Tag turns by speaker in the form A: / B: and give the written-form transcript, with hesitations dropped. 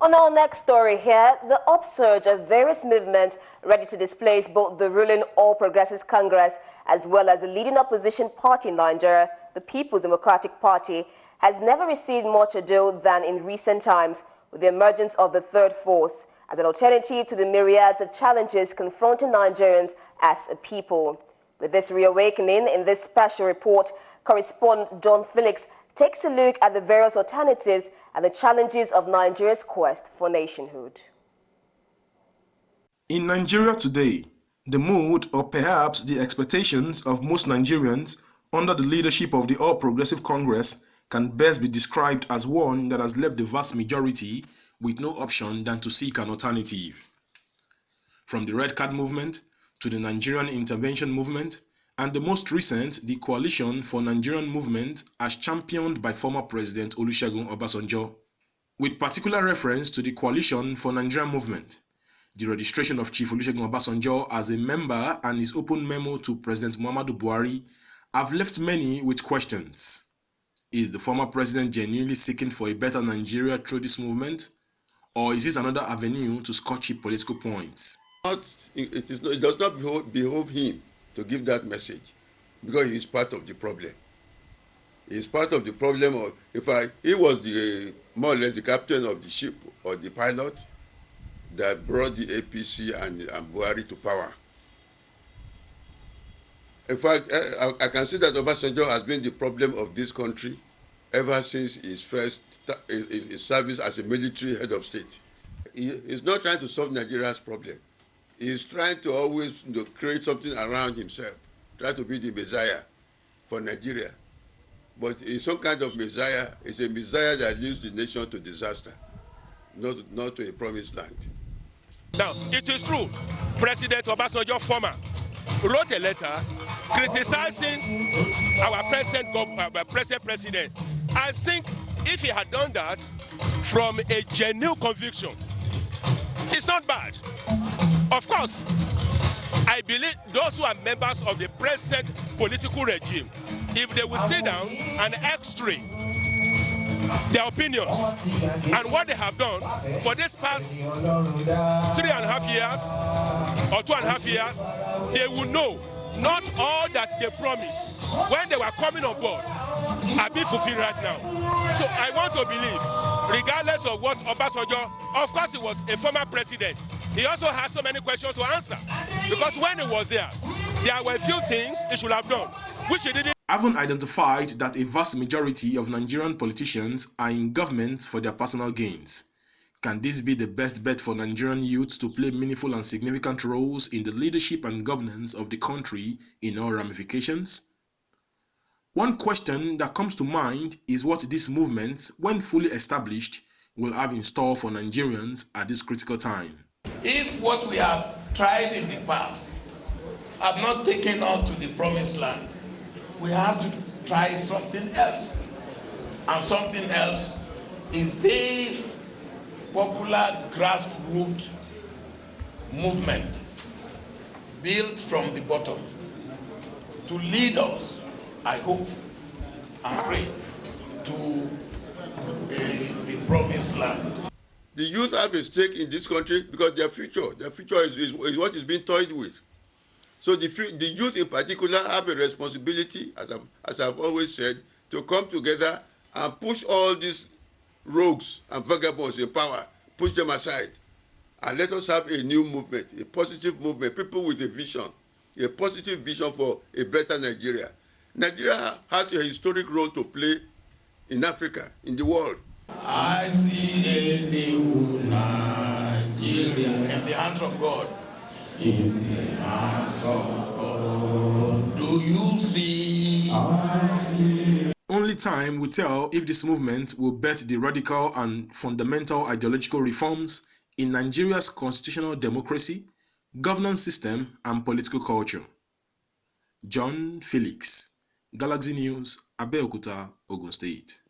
A: On our next story here, the upsurge of various movements ready to displace both the ruling All Progressives Congress as well as the leading opposition party in Nigeria, the People's Democratic Party, has never received more ado than in recent times with the emergence of the third force as an alternative to the myriads of challenges confronting Nigerians as a people. With this reawakening, in this special report, correspondent John Felix takes a look at the various alternatives and the challenges of Nigeria's quest for nationhood.
B: In Nigeria today, the mood or perhaps the expectations of most Nigerians under the leadership of the All Progressive Congress can best be described as one that has left the vast majority with no option than to seek an alternative. From the Red Card movement to the Nigerian Intervention movement, and the most recent, the Coalition for Nigerian Movement, as championed by former President Olusegun Obasanjo. With particular reference to the Coalition for Nigerian Movement, the registration of Chief Olusegun Obasanjo as a member and his open memo to President Muhammadu Buhari have left many with questions. Is the former president genuinely seeking for a better Nigeria through this movement? Or is this another avenue to score cheap political points?
C: It does not behove him to give that message, because he is part of the problem. He is part of the problem. He was more or less the captain of the ship or the pilot that brought the APC and Buhari to power. In fact, I can say that Obasanjo has been the problem of this country ever since his service as a military head of state. He is not trying to solve Nigeria's problem. He is trying to always create something around himself, try to be the Messiah for Nigeria. But it's some kind of Messiah. It's a Messiah that leads the nation to disaster, not to a promised land.
D: Now, it is true, President Obasanjo, former, wrote a letter criticizing our present president. I think if he had done that from a genuine conviction, it's not bad. Of course, I believe those who are members of the present political regime, if they will sit down and x-ray their opinions and what they have done for this past 3.5 years or 2.5 years, they will know not all that they promised when they were coming on board are being fulfilled right now. So I want to believe, regardless of what Obasanjo, of course he was a former president, he also has so many questions to answer, because when he was there were a few things he should have done, which he didn't.
B: Having identified that a vast majority of Nigerian politicians are in government for their personal gains, can this be the best bet for Nigerian youths to play meaningful and significant roles in the leadership and governance of the country in all ramifications? One question that comes to mind is what this movement, when fully established, will have in store for Nigerians at this critical time.
E: If what we have tried in the past have not taken us to the promised land, we have to try something else. And something else is this popular grassroots movement built from the bottom to lead us, I hope and pray, to the promised land.
C: The youth have a stake in this country because their future is what is being toyed with. So the youth in particular have a responsibility, as I've always said, to come together and push all these rogues and vagabonds in power, push them aside, and let us have a new movement, a positive movement, people with a vision, a positive vision for a better Nigeria. Nigeria has a historic role to play in Africa, in the world.
E: I see a new Nigeria in the hands of God. In the hands of God. Do you see? I see.
B: Only time will tell if this movement will bet the radical and fundamental ideological reforms in Nigeria's constitutional democracy, governance system, and political culture. John Felix, Galaxy News, Abeokuta, Ogun State.